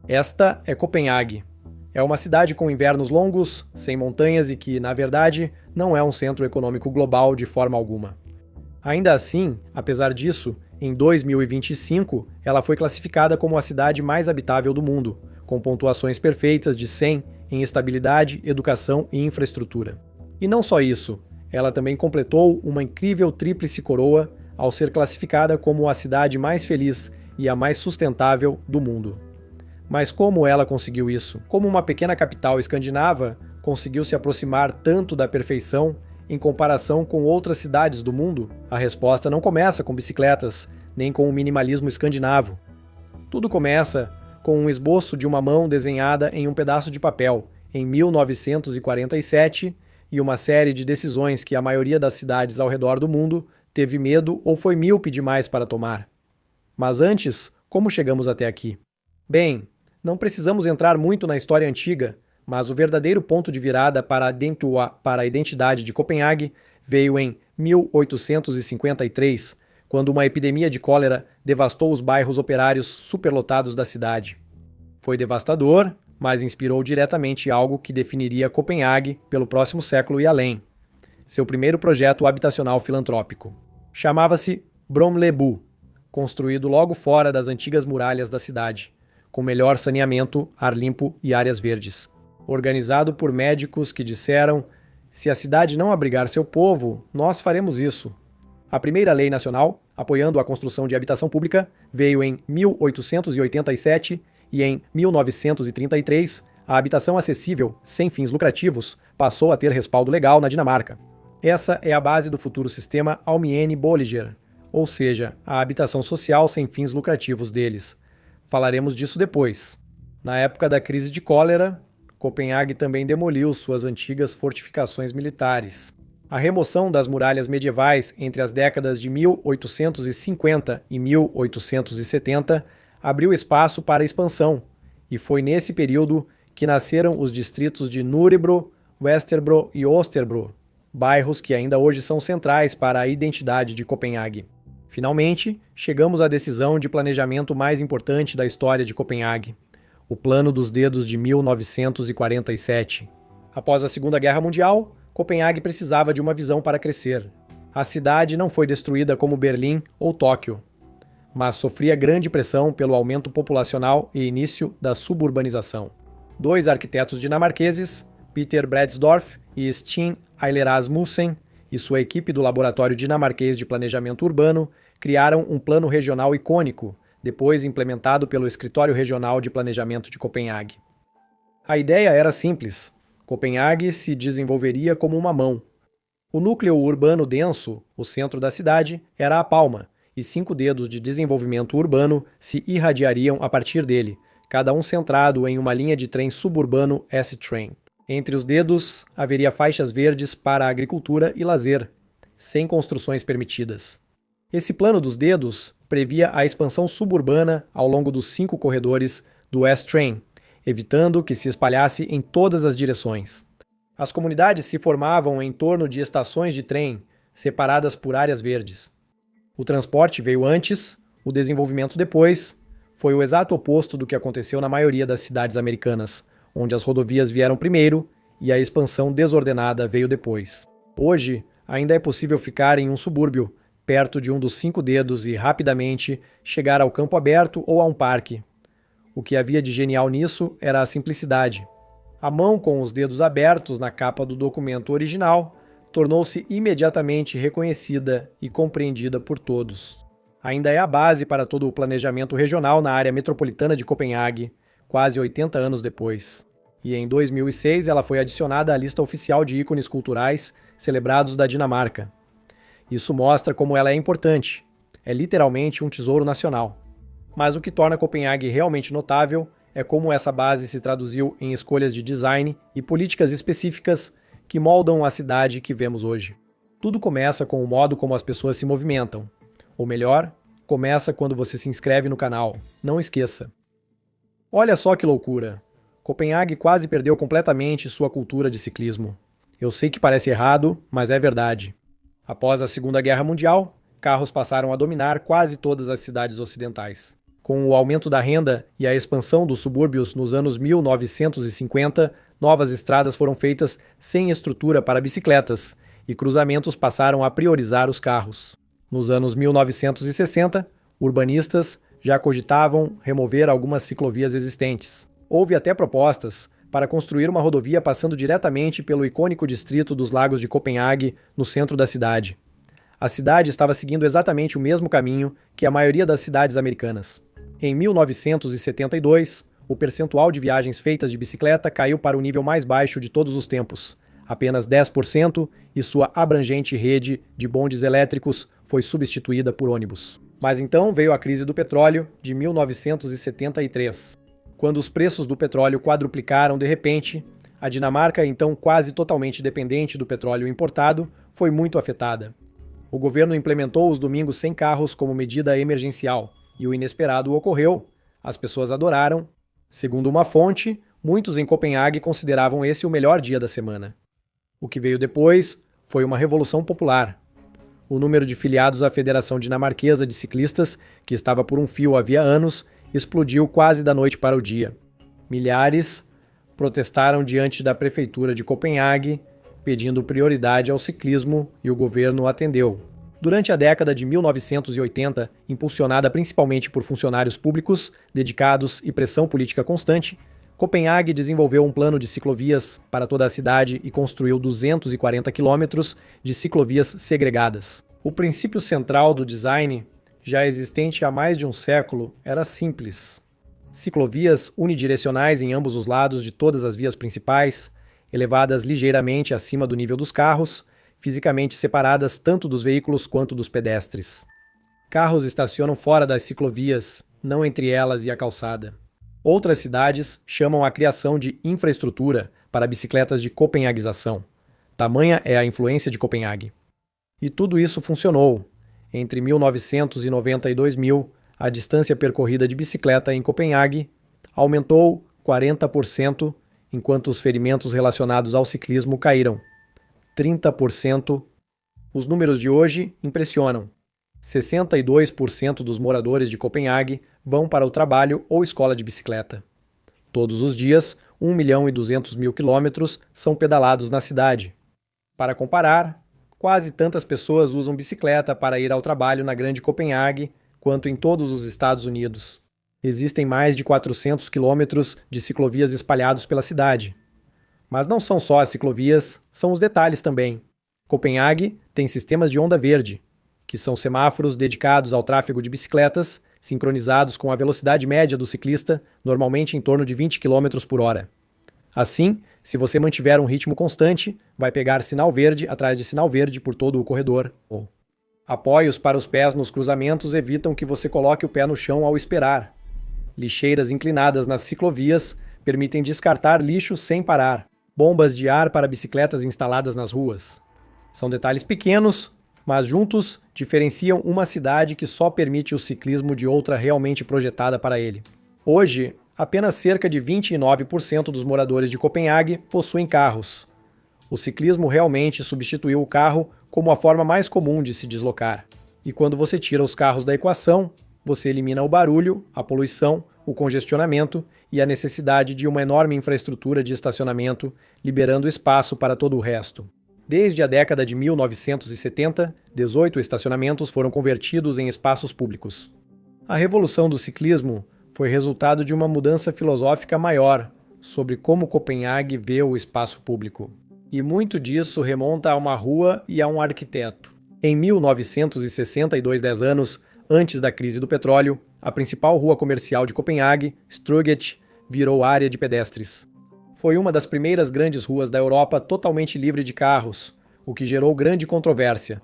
Esta é Copenhague. É uma cidade com invernos longos, sem montanhas e que, na verdade, não é um centro econômico global de forma alguma. Ainda assim, apesar disso, em 2025, ela foi classificada como a cidade mais habitável do mundo, com pontuações perfeitas de 100 em estabilidade, educação e infraestrutura. E não só isso, ela também completou uma incrível tríplice coroa ao ser classificada como a cidade mais feliz e a mais sustentável do mundo. Mas como ela conseguiu isso? Como uma pequena capital escandinava conseguiu se aproximar tanto da perfeição em comparação com outras cidades do mundo? A resposta não começa com bicicletas, nem com o minimalismo escandinavo. Tudo começa com um esboço de uma mão desenhada em um pedaço de papel, em 1947, e uma série de decisões que a maioria das cidades ao redor do mundo teve medo ou foi míope demais para tomar. Mas antes, como chegamos até aqui? Bem, não precisamos entrar muito na história antiga, mas o verdadeiro ponto de virada para a identidade de Copenhague veio em 1853, quando uma epidemia de cólera devastou os bairros operários superlotados da cidade. Foi devastador, mas inspirou diretamente algo que definiria Copenhague pelo próximo século e além. Seu primeiro projeto habitacional filantrópico. Chamava-se Bromlebu, construído logo fora das antigas muralhas da cidade, com melhor saneamento, ar limpo e áreas verdes. Organizado por médicos que disseram: se a cidade não abrigar seu povo, nós faremos isso. A primeira lei nacional, apoiando a construção de habitação pública, veio em 1887 e em 1933, a habitação acessível, sem fins lucrativos, passou a ter respaldo legal na Dinamarca. Essa é a base do futuro sistema Almiene-Bolliger, ou seja, a habitação social sem fins lucrativos deles. Falaremos disso depois. Na época da crise de cólera, Copenhague também demoliu suas antigas fortificações militares. A remoção das muralhas medievais entre as décadas de 1850 e 1870 abriu espaço para a expansão, e foi nesse período que nasceram os distritos de Nørrebro, Vesterbro e Østerbro, bairros que ainda hoje são centrais para a identidade de Copenhague. Finalmente, chegamos à decisão de planejamento mais importante da história de Copenhague, o Plano dos Dedos de 1947. Após a Segunda Guerra Mundial, Copenhague precisava de uma visão para crescer. A cidade não foi destruída como Berlim ou Tóquio, mas sofria grande pressão pelo aumento populacional e início da suburbanização. Dois arquitetos dinamarqueses, Peter Bredsdorff e Steen Eiler Rasmussen, e sua equipe do Laboratório Dinamarquês de Planejamento Urbano, criaram um plano regional icônico, depois implementado pelo Escritório Regional de Planejamento de Copenhague. A ideia era simples. Copenhague se desenvolveria como uma mão. O núcleo urbano denso, o centro da cidade, era a palma, e 5 dedos de desenvolvimento urbano se irradiariam a partir dele, cada um centrado em uma linha de trem suburbano S-Train. Entre os dedos, haveria faixas verdes para a agricultura e lazer, sem construções permitidas. Esse plano dos dedos previa a expansão suburbana ao longo dos 5 corredores do S-Train, evitando que se espalhasse em todas as direções. As comunidades se formavam em torno de estações de trem, separadas por áreas verdes. O transporte veio antes, o desenvolvimento depois. Foi o exato oposto do que aconteceu na maioria das cidades americanas, onde as rodovias vieram primeiro e a expansão desordenada veio depois. Hoje, ainda é possível ficar em um subúrbio, perto de um dos 5 dedos e rapidamente chegar ao campo aberto ou a um parque. O que havia de genial nisso era a simplicidade. A mão com os dedos abertos na capa do documento original tornou-se imediatamente reconhecida e compreendida por todos. Ainda é a base para todo o planejamento regional na área metropolitana de Copenhague, quase 80 anos depois. E em 2006 ela foi adicionada à lista oficial de ícones culturais celebrados da Dinamarca. Isso mostra como ela é importante. É literalmente um tesouro nacional. Mas o que torna Copenhague realmente notável é como essa base se traduziu em escolhas de design e políticas específicas que moldam a cidade que vemos hoje. Tudo começa com o modo como as pessoas se movimentam. Ou melhor, começa quando você se inscreve no canal. Não esqueça. Olha só que loucura! Copenhague quase perdeu completamente sua cultura de ciclismo. Eu sei que parece errado, mas é verdade. Após a Segunda Guerra Mundial, carros passaram a dominar quase todas as cidades ocidentais. Com o aumento da renda e a expansão dos subúrbios nos anos 1950, novas estradas foram feitas sem estrutura para bicicletas e cruzamentos passaram a priorizar os carros. Nos anos 1960, urbanistas já cogitavam remover algumas ciclovias existentes. Houve até propostas para construir uma rodovia passando diretamente pelo icônico distrito dos Lagos de Copenhague, no centro da cidade. A cidade estava seguindo exatamente o mesmo caminho que a maioria das cidades americanas. Em 1972, o percentual de viagens feitas de bicicleta caiu para o nível mais baixo de todos os tempos, apenas 10%, e sua abrangente rede de bondes elétricos foi substituída por ônibus. Mas então veio a crise do petróleo de 1973. Quando os preços do petróleo quadruplicaram de repente, a Dinamarca, então quase totalmente dependente do petróleo importado, foi muito afetada. O governo implementou os domingos sem carros como medida emergencial, e o inesperado ocorreu. As pessoas adoraram. Segundo uma fonte, muitos em Copenhague consideravam esse o melhor dia da semana. O que veio depois foi uma revolução popular. O número de filiados à Federação Dinamarquesa de Ciclistas, que estava por um fio havia anos, explodiu quase da noite para o dia. Milhares protestaram diante da prefeitura de Copenhague, pedindo prioridade ao ciclismo, e o governo atendeu. Durante a década de 1980, impulsionada principalmente por funcionários públicos dedicados e pressão política constante, Copenhague desenvolveu um plano de ciclovias para toda a cidade e construiu 240 quilômetros de ciclovias segregadas. O princípio central do design, já existente há mais de um século, era simples. Ciclovias unidirecionais em ambos os lados de todas as vias principais, elevadas ligeiramente acima do nível dos carros, fisicamente separadas tanto dos veículos quanto dos pedestres. Carros estacionam fora das ciclovias, não entre elas e a calçada. Outras cidades chamam a criação de infraestrutura para bicicletas de copenhaguização. Tamanha é a influência de Copenhague. E tudo isso funcionou. Entre 1990 e 2000, a distância percorrida de bicicleta em Copenhague aumentou 40%, enquanto os ferimentos relacionados ao ciclismo caíram 30%. Os números de hoje impressionam. 62% dos moradores de Copenhague vão para o trabalho ou escola de bicicleta. Todos os dias, 1.200.000 quilômetros são pedalados na cidade. Para comparar, quase tantas pessoas usam bicicleta para ir ao trabalho na Grande Copenhague quanto em todos os Estados Unidos. Existem mais de 400 quilômetros de ciclovias espalhados pela cidade. Mas não são só as ciclovias, são os detalhes também. Copenhague tem sistemas de onda verde, que são semáforos dedicados ao tráfego de bicicletas, sincronizados com a velocidade média do ciclista, normalmente em torno de 20 km por hora. Assim, se você mantiver um ritmo constante, vai pegar sinal verde atrás de sinal verde por todo o corredor. Apoios para os pés nos cruzamentos evitam que você coloque o pé no chão ao esperar. Lixeiras inclinadas nas ciclovias permitem descartar lixo sem parar. Bombas de ar para bicicletas instaladas nas ruas. São detalhes pequenos, mas juntos diferenciam uma cidade que só permite o ciclismo de outra realmente projetada para ele. Hoje, apenas cerca de 29% dos moradores de Copenhague possuem carros. O ciclismo realmente substituiu o carro como a forma mais comum de se deslocar. E quando você tira os carros da equação, você elimina o barulho, a poluição, o congestionamento e a necessidade de uma enorme infraestrutura de estacionamento, liberando espaço para todo o resto. Desde a década de 1970, 18 estacionamentos foram convertidos em espaços públicos. A revolução do ciclismo foi resultado de uma mudança filosófica maior sobre como Copenhague vê o espaço público. E muito disso remonta a uma rua e a um arquiteto. Em 1962, 10 anos antes da crise do petróleo, a principal rua comercial de Copenhague, Struget, virou área de pedestres. Foi uma das primeiras grandes ruas da Europa totalmente livre de carros, o que gerou grande controvérsia.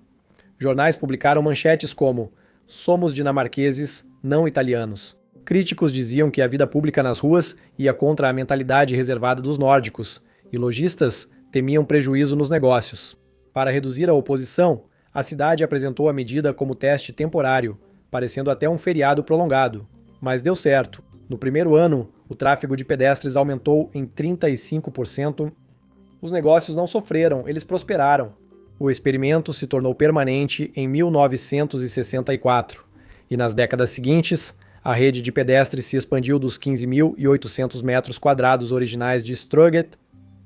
Jornais publicaram manchetes como "Somos dinamarqueses, não italianos". Críticos diziam que a vida pública nas ruas ia contra a mentalidade reservada dos nórdicos, e lojistas temiam prejuízo nos negócios. Para reduzir a oposição, a cidade apresentou a medida como teste temporário, parecendo até um feriado prolongado. Mas deu certo. No primeiro ano, o tráfego de pedestres aumentou em 35%. Os negócios não sofreram, eles prosperaram. O experimento se tornou permanente em 1964, e nas décadas seguintes, A rede de pedestres se expandiu dos 15.800 metros quadrados originais de Strøget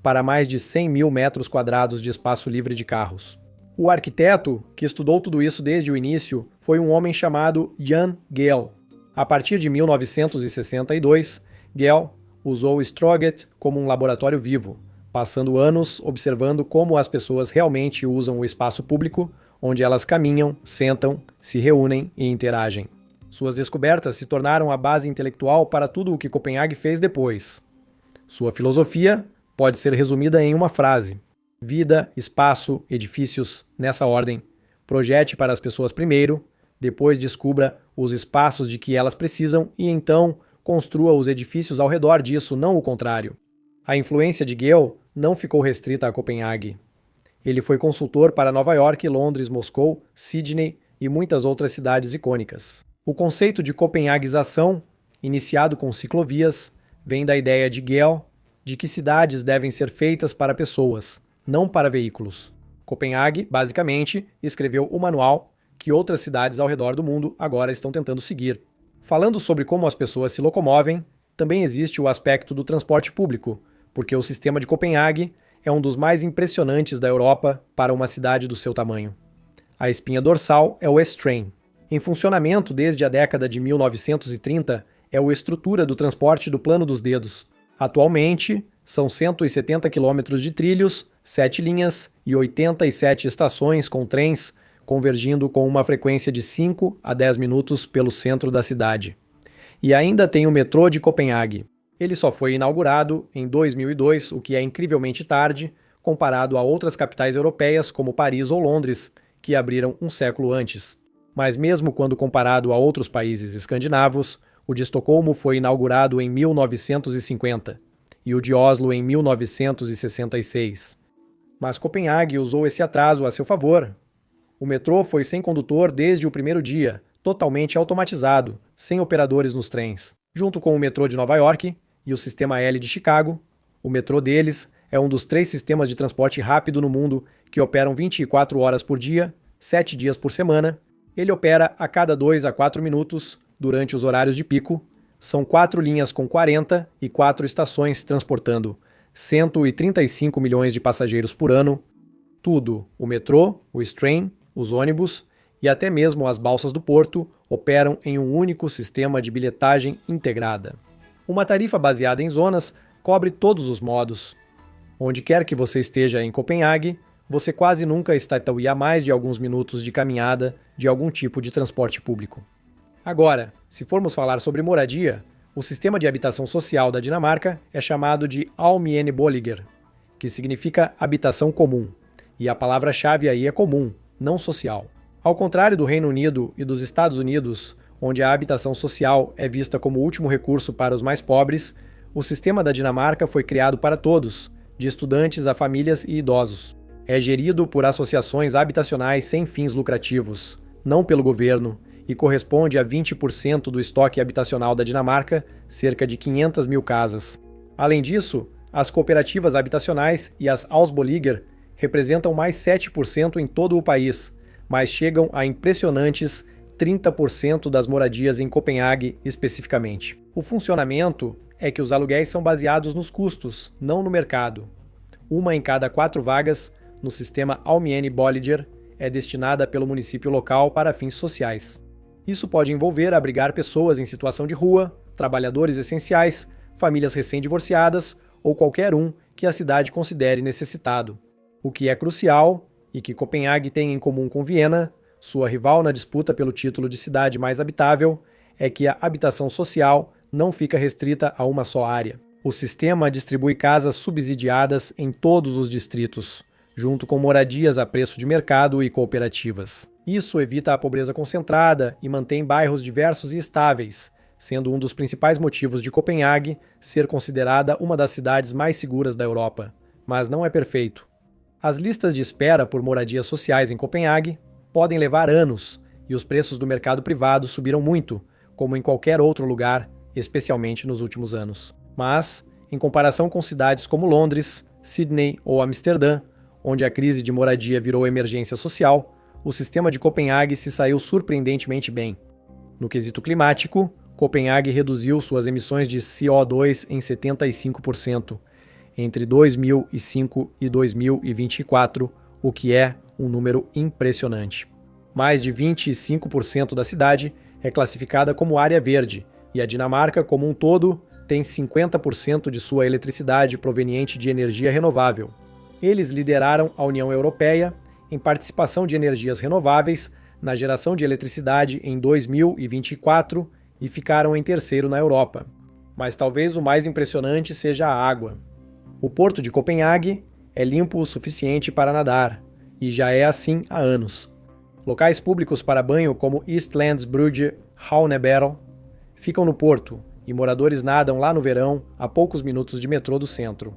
para mais de 100 mil metros quadrados de espaço livre de carros. O arquiteto, que estudou tudo isso desde o início, foi um homem chamado Jan Gehl. A partir de 1962, Gehl usou Strøget como um laboratório vivo, passando anos observando como as pessoas realmente usam o espaço público, onde elas caminham, sentam, se reúnem e interagem. Suas descobertas se tornaram a base intelectual para tudo o que Copenhague fez depois. Sua filosofia pode ser resumida em uma frase: vida, espaço, edifícios, nessa ordem. Projete para as pessoas primeiro, depois descubra os espaços de que elas precisam e então construa os edifícios ao redor disso, não o contrário. A influência de Gehl não ficou restrita a Copenhague. Ele foi consultor para Nova York, Londres, Moscou, Sydney e muitas outras cidades icônicas. O conceito de copenhaguização, iniciado com ciclovias, vem da ideia de Gehl de que cidades devem ser feitas para pessoas, não para veículos. Copenhague, basicamente, escreveu o manual que outras cidades ao redor do mundo agora estão tentando seguir. Falando sobre como as pessoas se locomovem, também existe o aspecto do transporte público, porque o sistema de Copenhague é um dos mais impressionantes da Europa para uma cidade do seu tamanho. A espinha dorsal é o S-Train. Em funcionamento desde a década de 1930, é a estrutura do transporte do plano dos dedos. Atualmente, são 170 quilômetros de trilhos, 7 linhas e 87 estações com trens convergindo com uma frequência de 5 a 10 minutos pelo centro da cidade. E ainda tem o metrô de Copenhague. Ele só foi inaugurado em 2002, o que é incrivelmente tarde, comparado a outras capitais europeias como Paris ou Londres, que abriram um século antes. Mas mesmo quando comparado a outros países escandinavos, o de Estocolmo foi inaugurado em 1950 e o de Oslo em 1966. Mas Copenhague usou esse atraso a seu favor. O metrô foi sem condutor desde o primeiro dia, totalmente automatizado, sem operadores nos trens. Junto com o metrô de Nova York e o sistema L de Chicago, o metrô deles é um dos 3 sistemas de transporte rápido no mundo que operam 24 horas por dia, 7 dias por semana. Ele opera a cada 2 a 4 minutos durante os horários de pico. São 4 linhas com 40 e 4 estações transportando 135 milhões de passageiros por ano. Tudo, o metrô, o S-Train, os ônibus e até mesmo as balsas do porto operam em um único sistema de bilhetagem integrada. Uma tarifa baseada em zonas cobre todos os modos. Onde quer que você esteja em Copenhague, você quase nunca estaria a mais de alguns minutos de caminhada de algum tipo de transporte público. Agora, se formos falar sobre moradia, o sistema de habitação social da Dinamarca é chamado de Almenboliger, que significa habitação comum, e a palavra-chave aí é comum, não social. Ao contrário do Reino Unido e dos Estados Unidos, onde a habitação social é vista como o último recurso para os mais pobres, o sistema da Dinamarca foi criado para todos, de estudantes a famílias e idosos. É gerido por associações habitacionais sem fins lucrativos, não pelo governo, e corresponde a 20% do estoque habitacional da Dinamarca, cerca de 500 mil casas. Além disso, as cooperativas habitacionais e as Ausboliger representam mais 7% em todo o país, mas chegam a impressionantes 30% das moradias em Copenhague especificamente. O funcionamento é que os aluguéis são baseados nos custos, não no mercado. Uma em cada 4 vagas no sistema Almenboliger é destinada pelo município local para fins sociais. Isso pode envolver abrigar pessoas em situação de rua, trabalhadores essenciais, famílias recém-divorciadas ou qualquer um que a cidade considere necessitado. O que é crucial e que Copenhague tem em comum com Viena, sua rival na disputa pelo título de cidade mais habitável, é que a habitação social não fica restrita a uma só área. O sistema distribui casas subsidiadas em todos os distritos, junto com moradias a preço de mercado e cooperativas. Isso evita a pobreza concentrada e mantém bairros diversos e estáveis, sendo um dos principais motivos de Copenhague ser considerada uma das cidades mais seguras da Europa. Mas não é perfeito. As listas de espera por moradias sociais em Copenhague podem levar anos, e os preços do mercado privado subiram muito, como em qualquer outro lugar, especialmente nos últimos anos. Mas, em comparação com cidades como Londres, Sydney ou Amsterdã, onde a crise de moradia virou emergência social, o sistema de Copenhague se saiu surpreendentemente bem. No quesito climático, Copenhague reduziu suas emissões de CO2 em 75% entre 2005 e 2024, o que é um número impressionante. Mais de 25% da cidade é classificada como área verde, e a Dinamarca, como um todo, tem 50% de sua eletricidade proveniente de energia renovável. Eles lideraram a União Europeia em participação de energias renováveis na geração de eletricidade em 2024 e ficaram em terceiro na Europa. Mas talvez o mais impressionante seja a água. O porto de Copenhague é limpo o suficiente para nadar, e já é assim há anos. Locais públicos para banho como Eastlandsbrugge, Havnebadet ficam no porto, e moradores nadam lá no verão a poucos minutos de metrô do centro.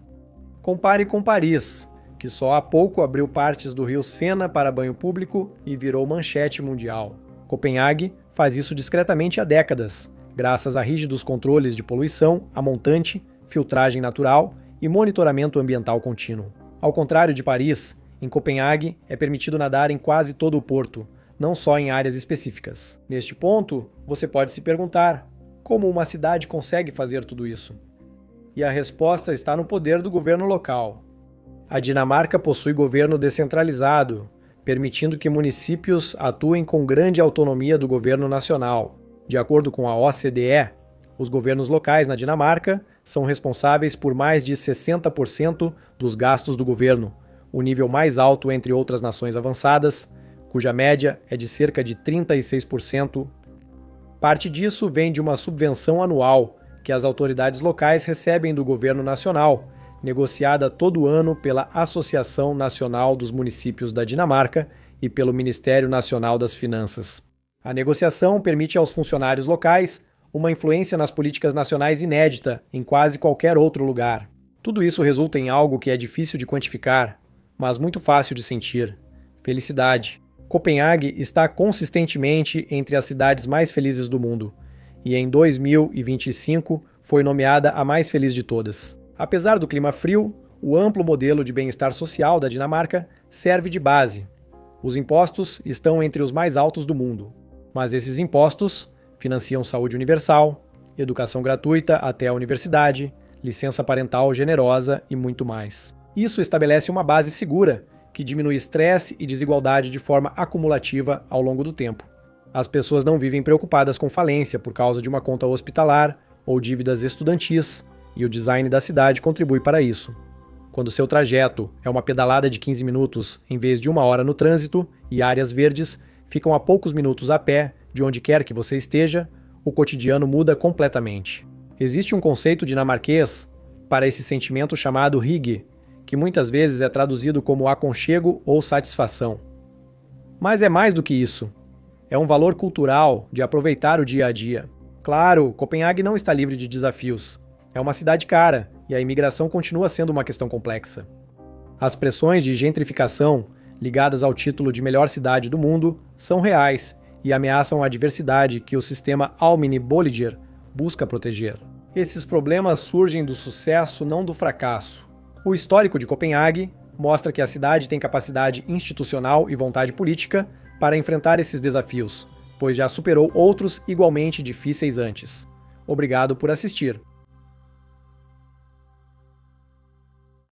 Compare com Paris, que só há pouco abriu partes do rio Sena para banho público e virou manchete mundial. Copenhague faz isso discretamente há décadas, graças a rígidos controles de poluição, a montante, filtragem natural e monitoramento ambiental contínuo. Ao contrário de Paris, em Copenhague é permitido nadar em quase todo o porto, não só em áreas específicas. Neste ponto, você pode se perguntar: como uma cidade consegue fazer tudo isso? E a resposta está no poder do governo local. A Dinamarca possui governo descentralizado, permitindo que municípios atuem com grande autonomia do governo nacional. De acordo com a OCDE, os governos locais na Dinamarca são responsáveis por mais de 60% dos gastos do governo, o nível mais alto entre outras nações avançadas, cuja média é de cerca de 36%. Parte disso vem de uma subvenção anual que as autoridades locais recebem do governo nacional, negociada todo ano pela Associação Nacional dos Municípios da Dinamarca e pelo Ministério Nacional das Finanças. A negociação permite aos funcionários locais uma influência nas políticas nacionais inédita em quase qualquer outro lugar. Tudo isso resulta em algo que é difícil de quantificar, mas muito fácil de sentir: felicidade. Copenhague está consistentemente entre as cidades mais felizes do mundo, e em 2025 foi nomeada a mais feliz de todas. Apesar do clima frio, o amplo modelo de bem-estar social da Dinamarca serve de base. Os impostos estão entre os mais altos do mundo, mas esses impostos financiam saúde universal, educação gratuita até a universidade, licença parental generosa e muito mais. Isso estabelece uma base segura, que diminui estresse e desigualdade de forma acumulativa ao longo do tempo. As pessoas não vivem preocupadas com falência por causa de uma conta hospitalar ou dívidas estudantis, e o design da cidade contribui para isso. Quando seu trajeto é uma pedalada de 15 minutos em vez de 1 hora no trânsito e áreas verdes ficam a poucos minutos a pé de onde quer que você esteja, o cotidiano muda completamente. Existe um conceito dinamarquês para esse sentimento chamado hygge, que muitas vezes é traduzido como aconchego ou satisfação. Mas é mais do que isso. É um valor cultural de aproveitar o dia a dia. Claro, Copenhague não está livre de desafios. É uma cidade cara, e a imigração continua sendo uma questão complexa. As pressões de gentrificação, ligadas ao título de melhor cidade do mundo, são reais e ameaçam a diversidade que o sistema Almini-Bolliger busca proteger. Esses problemas surgem do sucesso, não do fracasso. O histórico de Copenhague mostra que a cidade tem capacidade institucional e vontade política para enfrentar esses desafios, pois já superou outros igualmente difíceis antes. Obrigado por assistir.